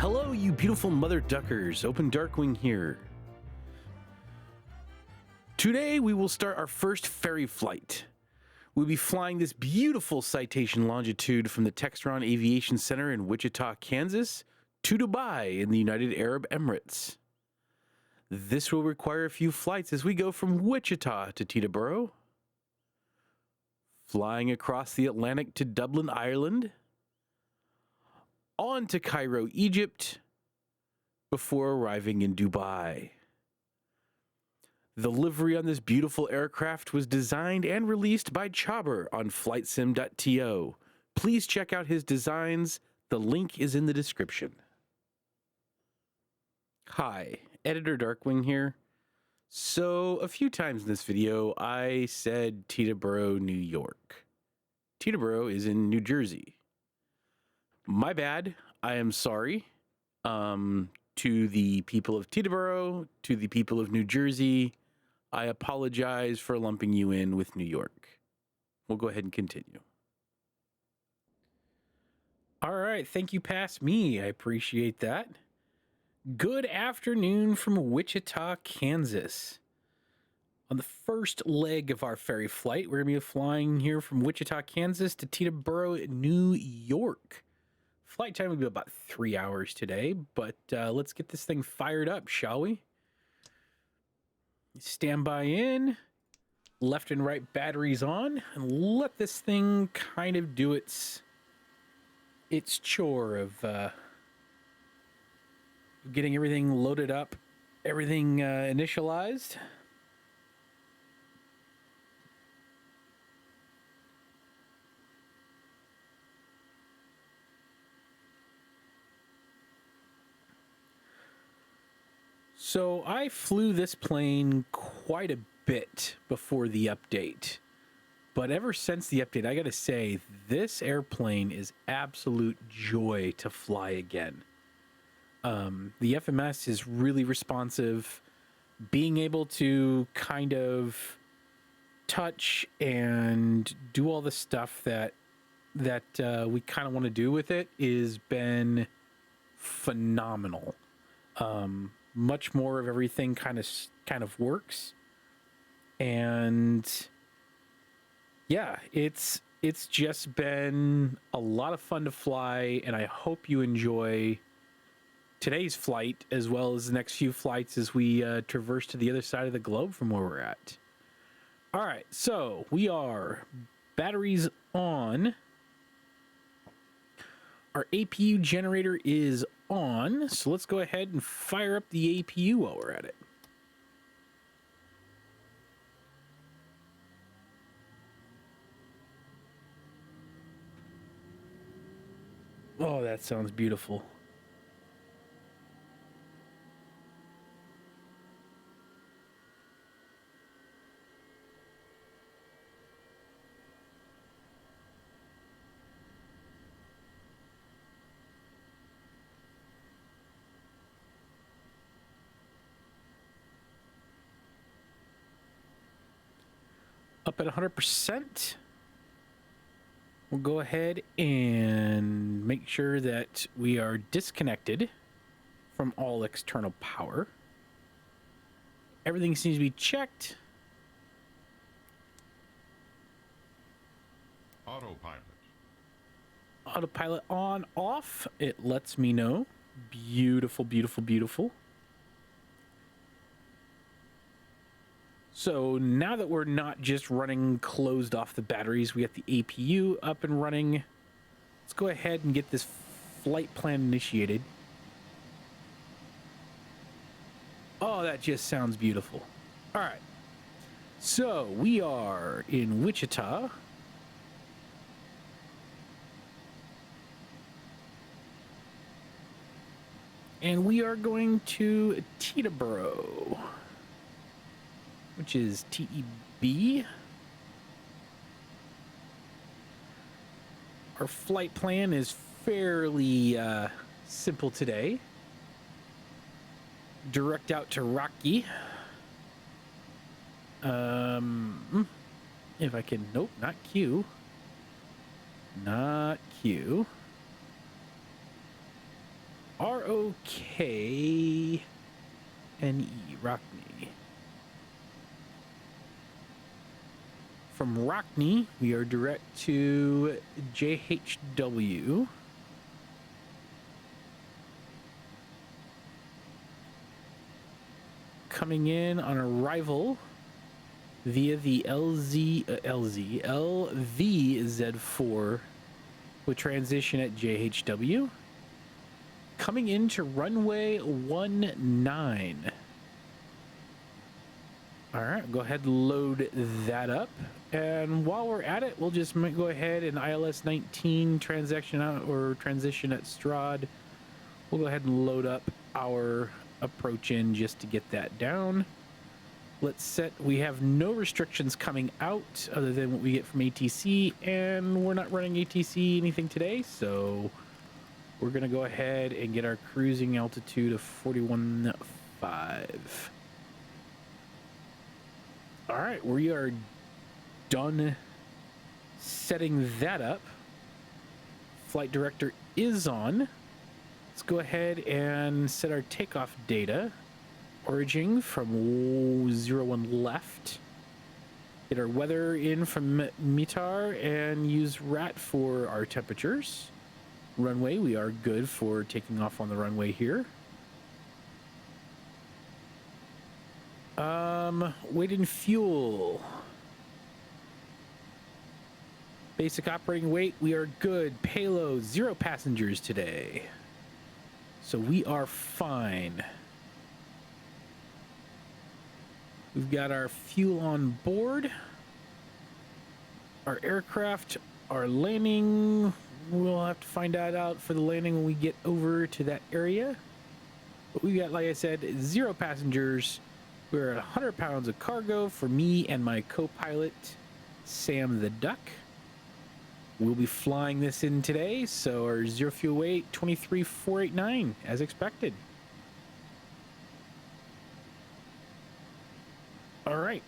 Hello, you beautiful mother duckers. OpenDarkwing here. Today, we will start our first ferry flight. We'll be flying this beautiful citation Longitude from the Textron Aviation Center in Wichita, Kansas, to Dubai in the United Arab Emirates. This will require a few flights as we go from Wichita to Teterboro, flying across the Atlantic to Dublin, Ireland, on to Cairo, Egypt, before arriving in Dubai. The livery on this beautiful aircraft was designed and released by Chobber on flightsim.to. Please check out his designs. The link is in the description. Hi, Editor Darkwing here. So, a few times in this video, I said Teterboro, New York. Teterboro is in New Jersey. My bad. I am sorry. To the people of Teterboro, to the people of New Jersey, I apologize for lumping you in with New York. We'll go ahead and continue. All right, thank you past me. I appreciate that. Good afternoon from Wichita, Kansas. On the first leg of our ferry flight, we're going to be flying here from Wichita, Kansas to Teterboro, New York. Flight time will be about 3 hours today, but let's get this thing fired up, shall we? Standby in, left and right batteries on, and let this thing kind of do its chore of getting everything loaded up, everything initialized. So I flew this plane quite a bit before the update, but ever since the update, I gotta say, this airplane is absolute joy to fly again. The FMS is really responsive. Being able to kind of touch and do all the stuff that we kind of want to do with it has been phenomenal. Much more of everything kind of works, and yeah, it's just been a lot of fun to fly, and I hope you enjoy today's flight as well as the next few flights as we traverse to the other side of the globe from where we're at. All right, so we are batteries on. Our APU generator is on, so let's go ahead and fire up the APU while we're at it. Oh, that sounds beautiful. Up at 100%. We'll go ahead and make sure that we are disconnected from all external power. Everything seems to be checked. Autopilot. Autopilot on, off. It lets me know. Beautiful, beautiful, beautiful. So now that we're not just running closed off the batteries, we got the APU up and running. Let's go ahead and get this flight plan initiated. Oh, that just sounds beautiful. All right. So we are in Wichita. And we are going to Teterboro, which is TEB. Our flight plan is fairly simple today. Direct out to Rocky. If I can, nope, not Q. Not Q. ROKNE, Rockney. From Rockney, we are direct to JHW. Coming in on arrival via the LVZ4 with transition at JHW. Coming into runway 19. All right, go ahead and load that up. And while we're at it, we'll just go ahead and ILS 19 transition out or transition at Strahd. We'll go ahead and load up our approach in just to get that down. Let's set, we have no restrictions coming out other than what we get from ATC, and we're not running ATC anything today, so we're gonna go ahead and get our cruising altitude of 41.5. All right, we are done setting that up. Flight director is on. Let's go ahead and set our takeoff data. Origin from 01 left. Get our weather in from METAR and use RAT for our temperatures. Runway, we are good for taking off on the runway here. Weight and fuel. Basic operating weight, we are good. Payload, 0 passengers today. So we are fine. We've got our fuel on board. Our aircraft, our landing, we'll have to find that out for the landing when we get over to that area. But we got, like I said, 0 passengers. We're at 100 pounds of cargo for me and my co-pilot, Sam the Duck. We'll be flying this in today, so our zero fuel weight, 23,489, as expected. All right,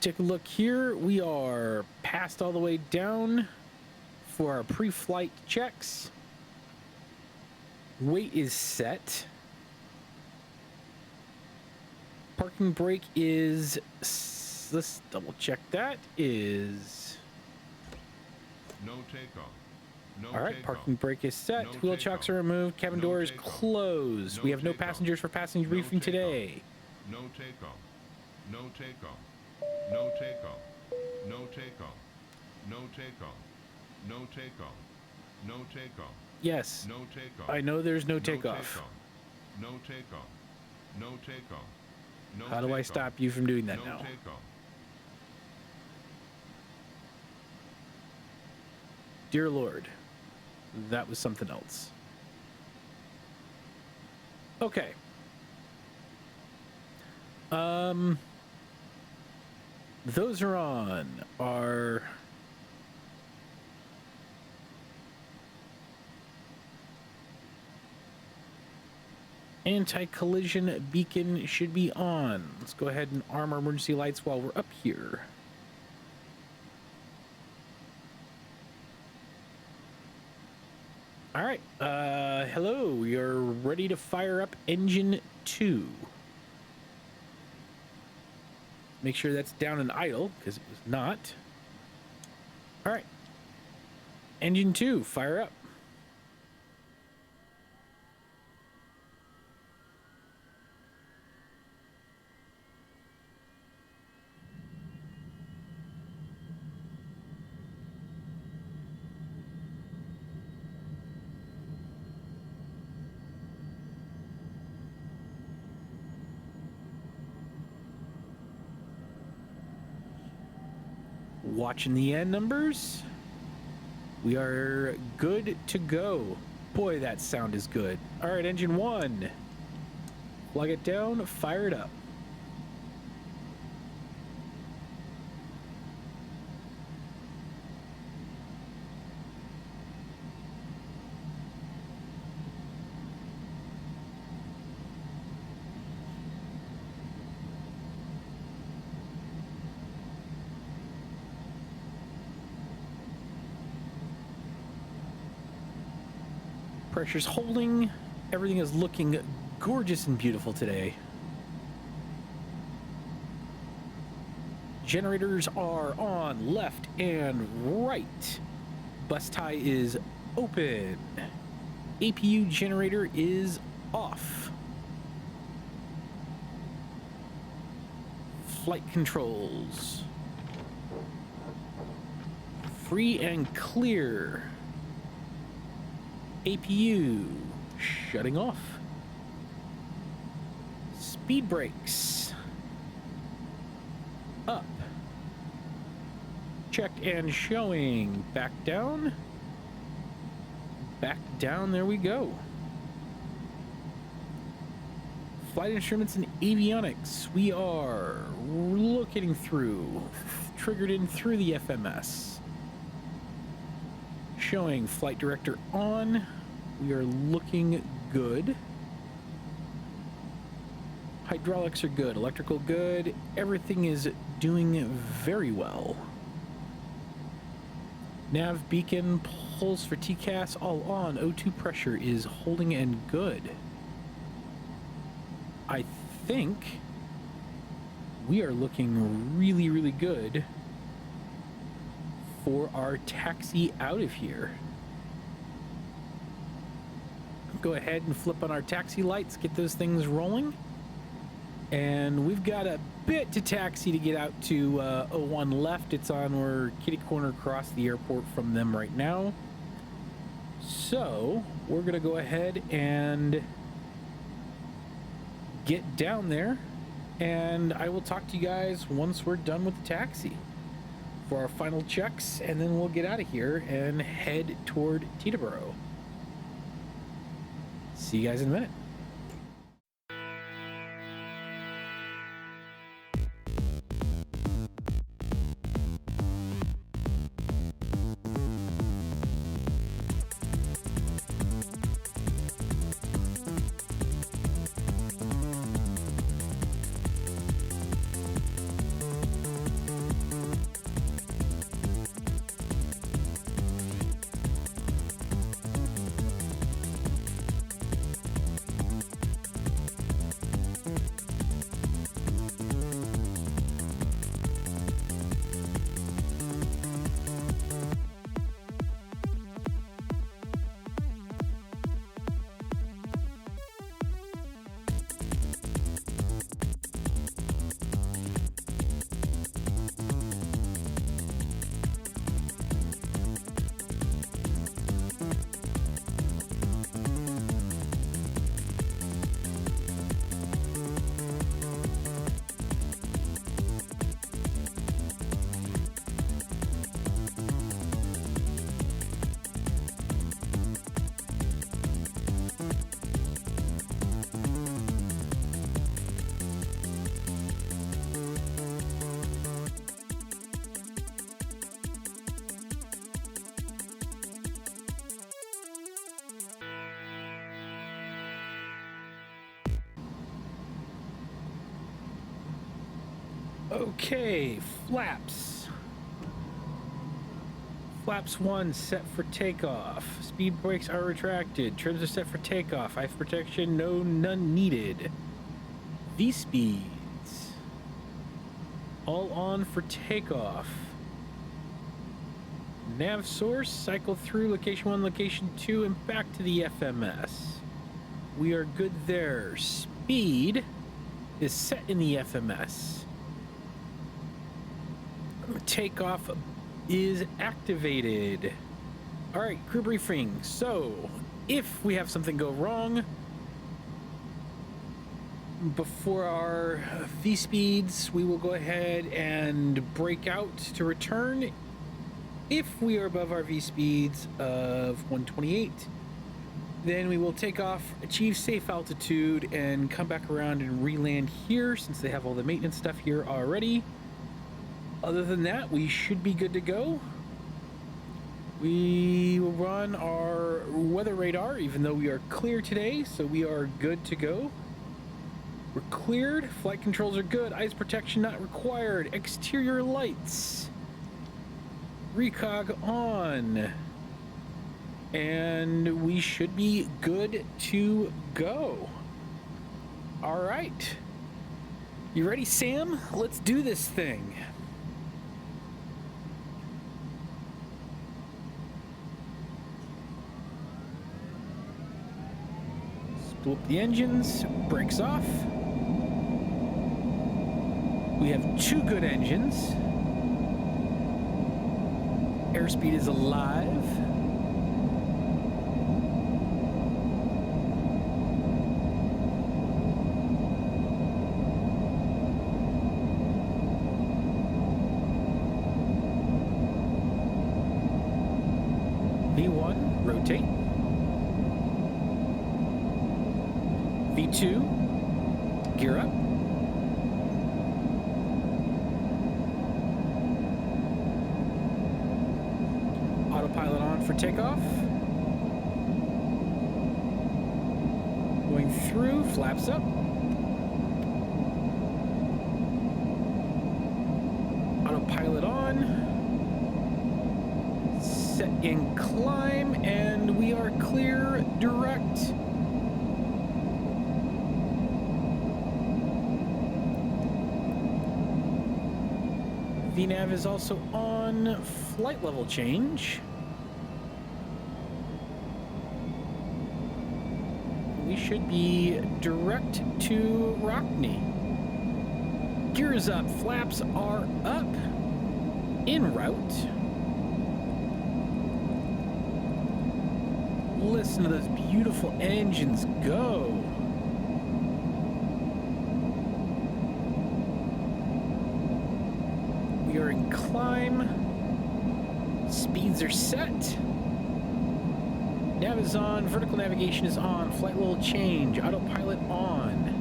take a look here. We are passed all the way down for our pre-flight checks. Weight is set. Parking brake is, let's double check that, is no takeoff. No all right, takeoff. parking brake is set. No Wheel chocks are removed. Cabin No doors takeoff. closed. No We have no takeoff. passengers for passenger No briefing takeoff. today. No takeoff. No takeoff. No takeoff. No takeoff. No takeoff. No takeoff. No takeoff. Yes, No takeoff. I know there's no No takeoff. No takeoff. No takeoff. No How do I takeoff. stop you from doing that No now? takeoff. Dear Lord, that was something else. Okay. Those are on. Our anti-collision beacon should be on. Let's go ahead and arm our emergency lights while we're up here. All right, hello, we are ready to fire up engine 2. Make sure that's down and idle, because it was not. All right, engine 2, fire up. Watching the end numbers. We are good to go. Boy, that sound is good. All right, engine 1. Plug it down, fire it up. Pressure's holding. Everything is looking gorgeous and beautiful today. Generators are on left and right. Bus tie is open. APU generator is off. Flight controls. Free and clear. APU shutting off. Speed brakes up. Checked and showing. Back down. Back down. There we go. Flight instruments and avionics. We are locating through. Triggered in through the FMS. Showing flight director on. We are looking good. Hydraulics are good. Electrical good. Everything is doing very well. Nav beacon, pulse for TCAS, all on. O2 pressure is holding and good. I think we are looking really, really good for our taxi out of here. Go ahead and flip on our taxi lights, get those things rolling. And we've got a bit to taxi to get out to 01 left. It's on, we're kitty corner across the airport from them right now. So we're gonna go ahead and get down there, and I will talk to you guys once we're done with the taxi for our final checks, and then we'll get out of here and head toward Teterboro. See you guys in a minute. Okay, flaps. Flaps 1 set for takeoff. Speed brakes are retracted. Trims are set for takeoff. Eye protection, none needed. V-speeds. All on for takeoff. Nav source, cycle through location 1, location 2, and back to the FMS. We are good there. Speed is set in the FMS. Takeoff is activated. All right, crew briefing. So, if we have something go wrong before our V speeds, we will go ahead and brake out to return. If we are above our V speeds of 128, then we will take off, achieve safe altitude, and come back around and re-land here since they have all the maintenance stuff here already. Other than that, we should be good to go. We will run our weather radar, even though we are clear today, so we are good to go. We're cleared. Flight controls are good. Eyes protection not required. Exterior lights. Recog on. And we should be good to go. All right. You ready, Sam? Let's do this thing. Spool up the engines, brakes off. We have 2 good engines. Airspeed is alive. V1, rotate. V2, gear up. Autopilot on for takeoff. Going through, flaps up. Autopilot on. Set in climb, and we are clear direct. VNAV is also on. Flight level change. We should be direct to Rockney. Gears up, flaps are up. En route. Listen to those beautiful engines go. We are in climb. Speeds are set. Nav is on. Vertical navigation is on. Flight level change. Autopilot on.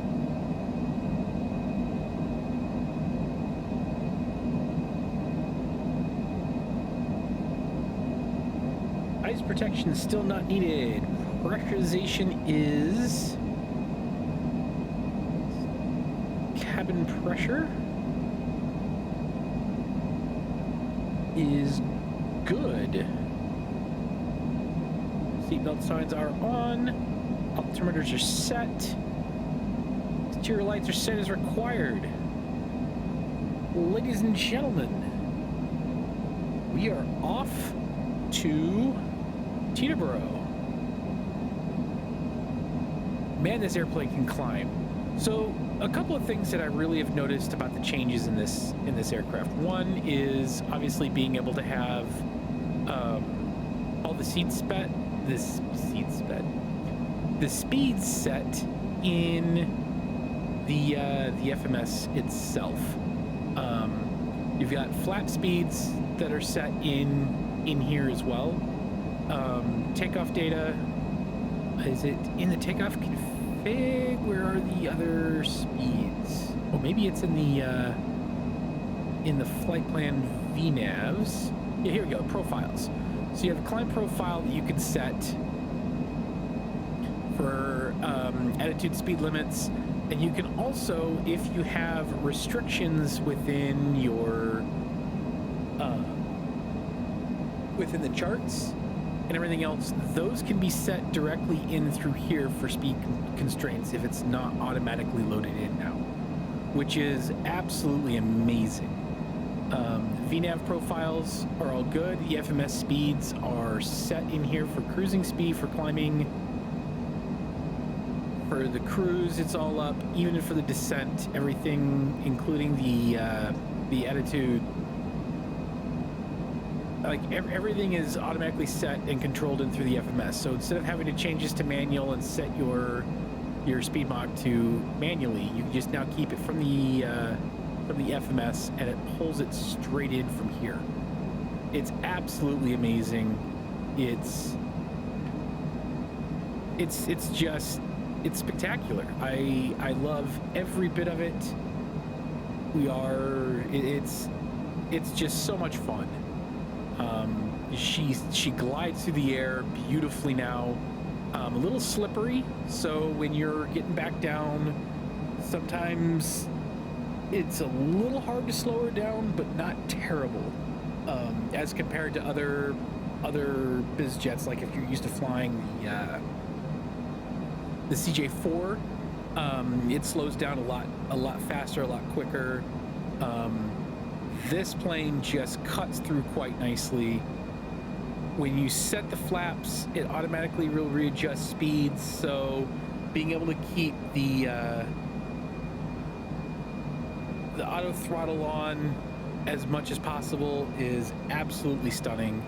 Ice protection is still not needed. Pressurization is cabin pressure is good. Seatbelt signs are on. Altimeters are set. Exterior lights are set as required. Ladies and gentlemen, we are off to Teterboro. Man, this airplane can climb. So a couple of things that I really have noticed about the changes in this aircraft. One is obviously being able to have all the speeds set in the FMS itself. You've got flap speeds that are set in here as well. Takeoff data, is it in the takeoff config? Where are the other speeds? Oh, maybe it's in the flight plan VNAVs. Yeah, here we go, profiles. So you have a climb profile that you can set for attitude speed limits, and you can also, if you have restrictions within your within the charts and everything else, those can be set directly in through here for speed constraints if it's not automatically loaded in now, which is absolutely amazing. VNAV profiles are all good. The FMS speeds are set in here for cruising speed, for climbing. For the cruise, it's all up. Even for the descent, everything, including the attitude, like everything is automatically set and controlled in through the FMS. So instead of having to change this to manual and set your speed mach to manually, you can just now keep it from the FMS, and it pulls it straight in from here. It's absolutely amazing. It's spectacular. I love every bit of it. It's just so much fun. She glides through the air beautifully now. A little slippery, so when you're getting back down, sometimes it's a little hard to slow her down, but not terrible, as compared to other other biz jets, like if you're used to flying the CJ4, it slows down a lot faster, a lot quicker. This plane just cuts through quite nicely. When you set the flaps, it automatically will readjust speeds, so being able to keep the auto throttle on as much as possible is absolutely stunning.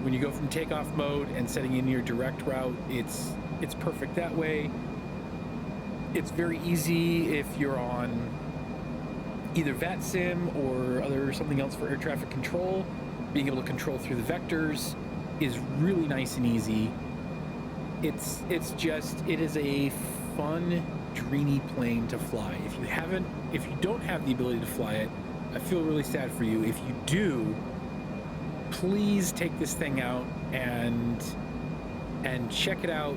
When you go from takeoff mode and setting in your direct route, it's perfect that way. It's very easy if you're on either VATSIM or something else for air traffic control. Being able to control through the vectors is really nice and easy. It is a fun, dreamy plane to fly. If you don't have the ability to fly it, I feel really sad for you. If you do, please take this thing out and check it out.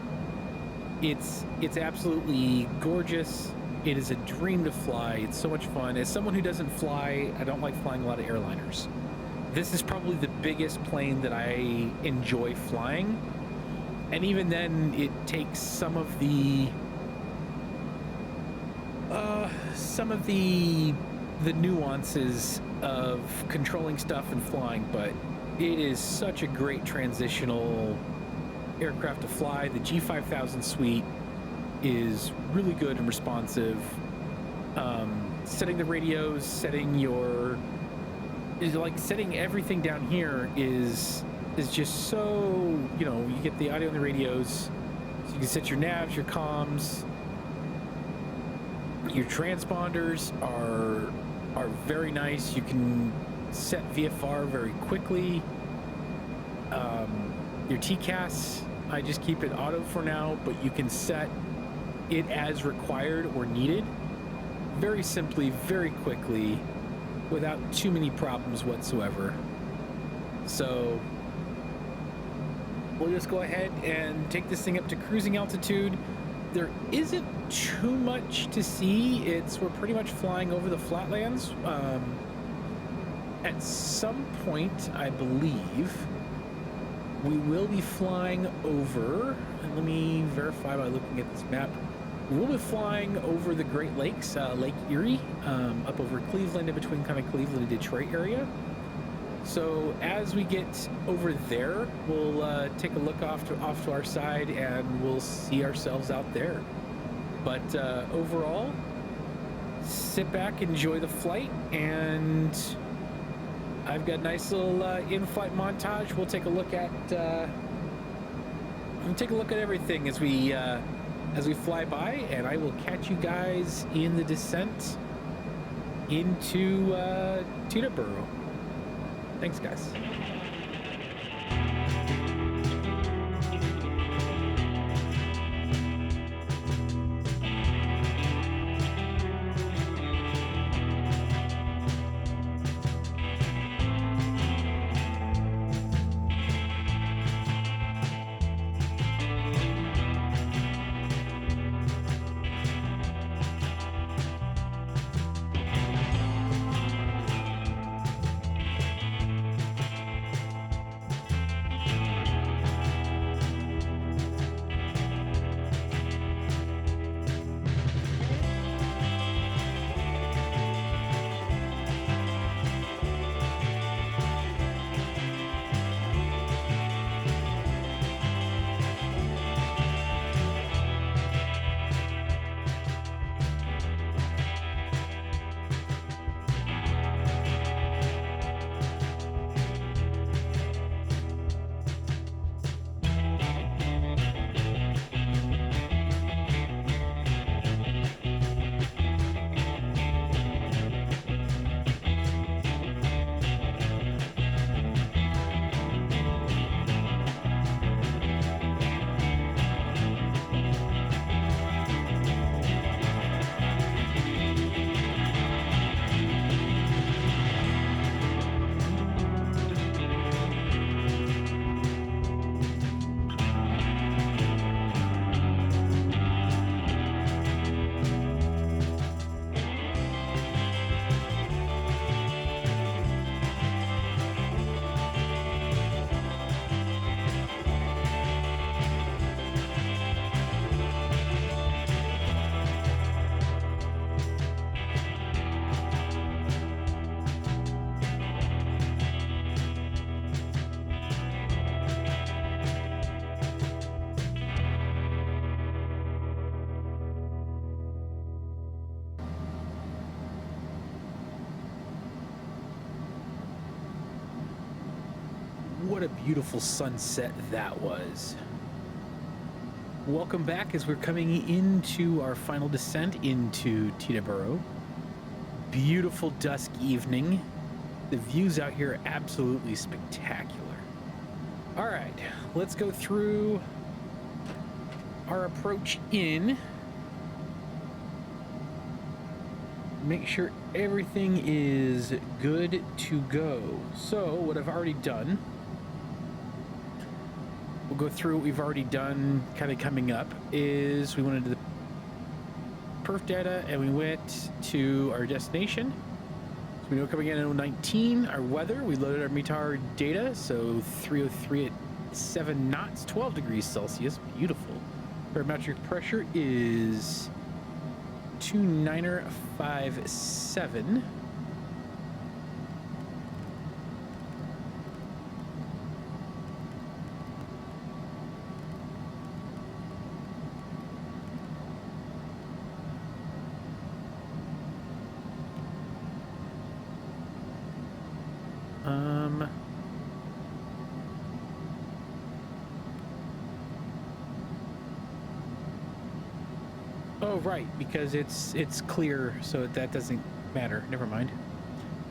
It's absolutely gorgeous. It is a dream to fly. It's so much fun. As someone who doesn't fly, I don't like flying a lot of airliners. This is probably the biggest plane that I enjoy flying. And even then, it takes some of the nuances of controlling stuff and flying, but it is such a great transitional aircraft to fly. The G5000 suite is really good and responsive. Setting the radios, setting everything down here is just so, you get the audio on the radios, so you can set your navs, your comms. Your transponders are very nice. You can set VFR very quickly. Your TCAS, I just keep it auto for now, but you can set it as required or needed very simply, very quickly, without too many problems whatsoever. So we'll just go ahead and take this thing up to cruising altitude. There isn't too much to see. We're pretty much flying over the flatlands. At some point, I believe, we will be flying over, and let me verify by looking at this map. We'll be flying over the Great Lakes, Lake Erie, up over Cleveland, in between kind of Cleveland and Detroit area. So as we get over there, we'll take a look off to our side, and we'll see ourselves out there. But overall, sit back, enjoy the flight, and I've got a nice little in-flight montage. We'll take a look at everything as we fly by, and I will catch you guys in the descent into Teterboro. Thanks, guys. what a beautiful sunset that was. Welcome back as we're coming into our final descent into Teterboro. Beautiful dusk evening. The views out here are absolutely spectacular. All right, let's go through our approach in. Make sure everything is good to go. So what I've already done, we'll go through what we've already done kind of coming up, is we went into the perf data and we went to our destination. So we know coming in at 19, our weather, we loaded our METAR data, so 303 at 7 knots, 12 degrees Celsius, beautiful. Barometric pressure is 2957. Oh, right, because it's clear, so that doesn't matter. Never mind.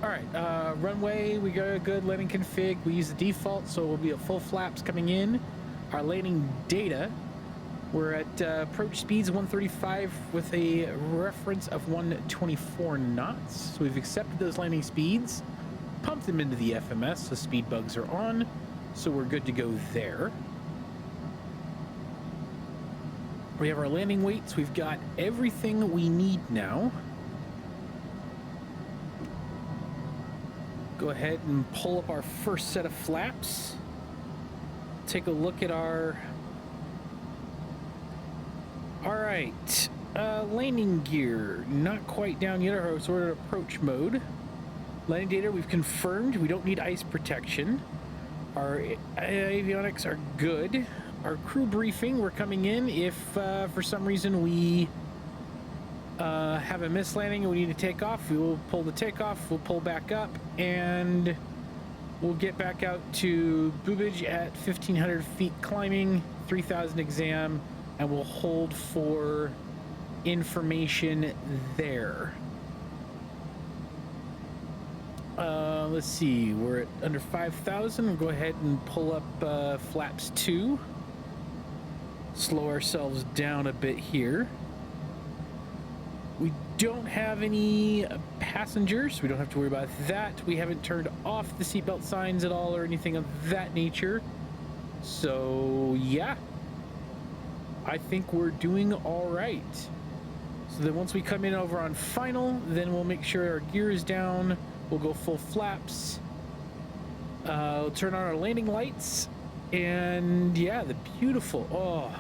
All right, runway, we got a good landing config. We use the default, so we'll be at full flaps coming in. Our landing data, we're at approach speeds 135 with a reference of 124 knots. So we've accepted those landing speeds, pumped them into the FMS, so speed bugs are on, so we're good to go there. We have our landing weights. We've got everything we need now. Go ahead and pull up our first set of flaps. Take a look at our... All right, landing gear, not quite down yet, so we're in approach mode. Landing data, we've confirmed we don't need ice protection. Our avionics are good. Our crew briefing, we're coming in. If for some reason we have a missed landing and we need to take off, we will pull the takeoff, we'll pull back up, and we'll get back out to Boobage at 1,500 feet climbing, 3,000 exam, and we'll hold for information there. Let's see, we're at under 5,000. We'll go ahead and pull up flaps 2. Slow ourselves down a bit here. We don't have any passengers. We don't have to worry about that. We haven't turned off the seatbelt signs at all or anything of that nature. So, yeah. I think we're doing all right. So then once we come in over on final, then we'll make sure our gear is down. We'll go full flaps. We'll turn on our landing lights. And yeah, the beautiful,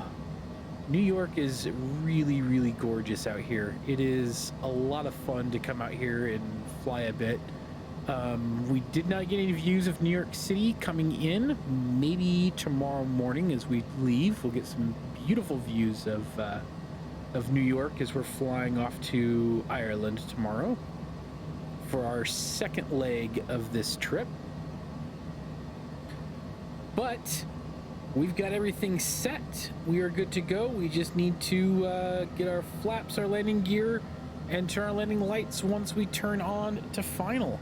New York is really, really gorgeous out here. It is a lot of fun to come out here and fly a bit. We did not get any views of New York City coming in. Maybe tomorrow morning as we leave, we'll get some beautiful views of New York as we're flying off to Ireland tomorrow for our second leg of this trip. But we've got everything set. We are good to go. We just need to get our flaps, our landing gear, and turn our landing lights once we turn on to final.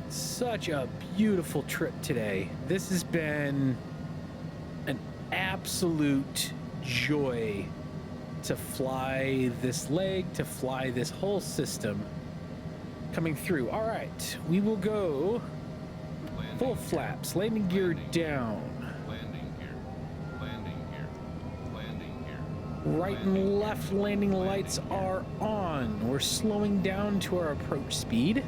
Such a beautiful trip today. This has been an absolute joy to fly this leg, to fly this whole system coming through. All right, we will go full flaps, landing gear down. Landing gear. Landing gear. Landing gear. Right and left landing lights are on. We're slowing down to our approach speed.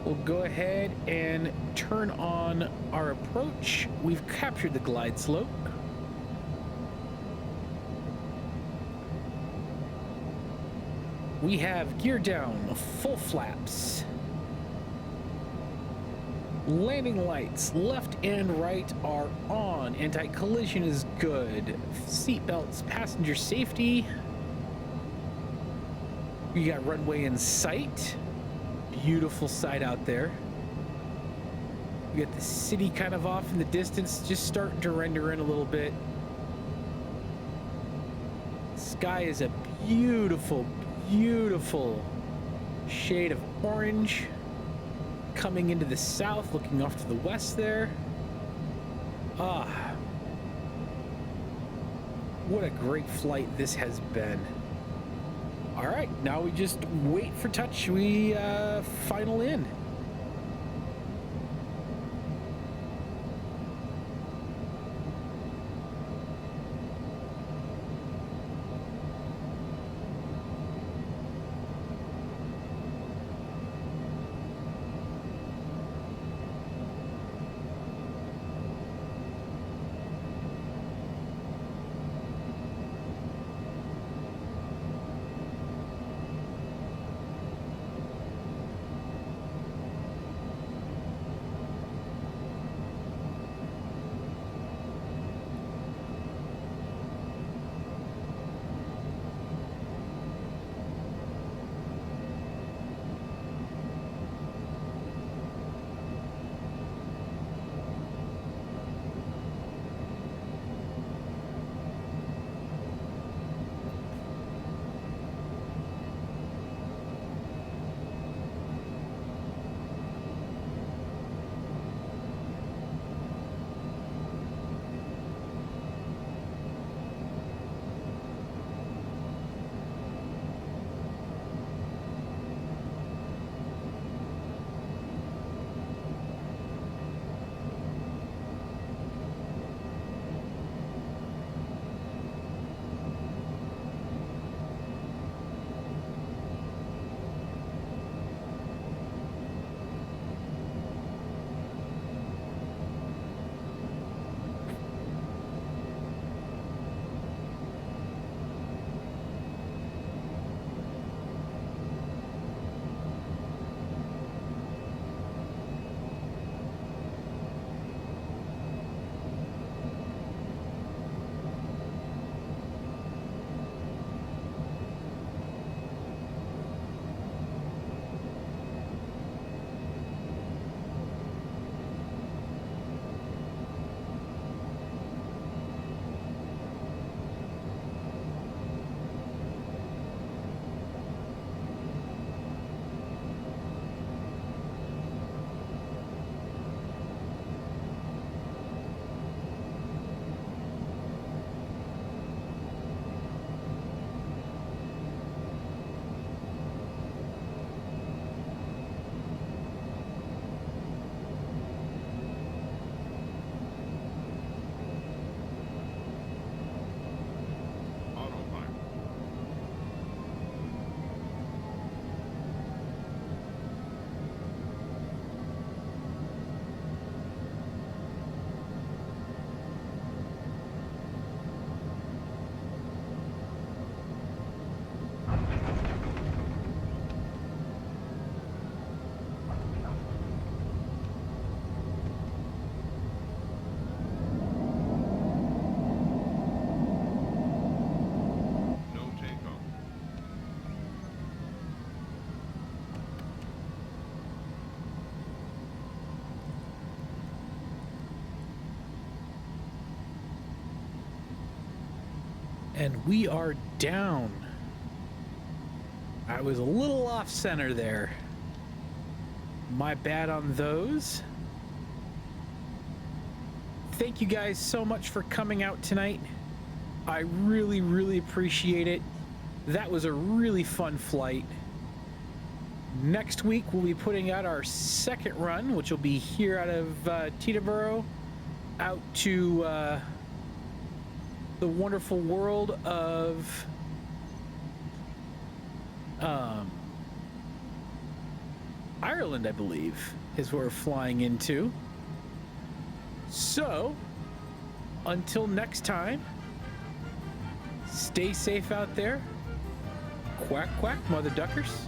We'll go ahead and turn on our approach. We've captured the glide slope. We have gear down, full flaps. Landing lights, left and right, are on. Anti-collision is good. Seatbelts, passenger safety. We got runway in sight. Beautiful sight out there. We got the city kind of off in the distance, just starting to render in a little bit. Sky is a beautiful, beautiful shade of orange. Coming into the south, looking off to the west there. Ah, what a great flight this has been. All right, now we just wait for touch. We final in. And we are down. I was a little off center there. My bad on those. Thank you guys so much for coming out tonight. I really, really appreciate it. That was a really fun flight. Next week, we'll be putting out our second run, which will be here out of Teterboro out to the wonderful world of Ireland, I believe, is where we're flying into. So, until next time, stay safe out there. Quack, quack, mother duckers.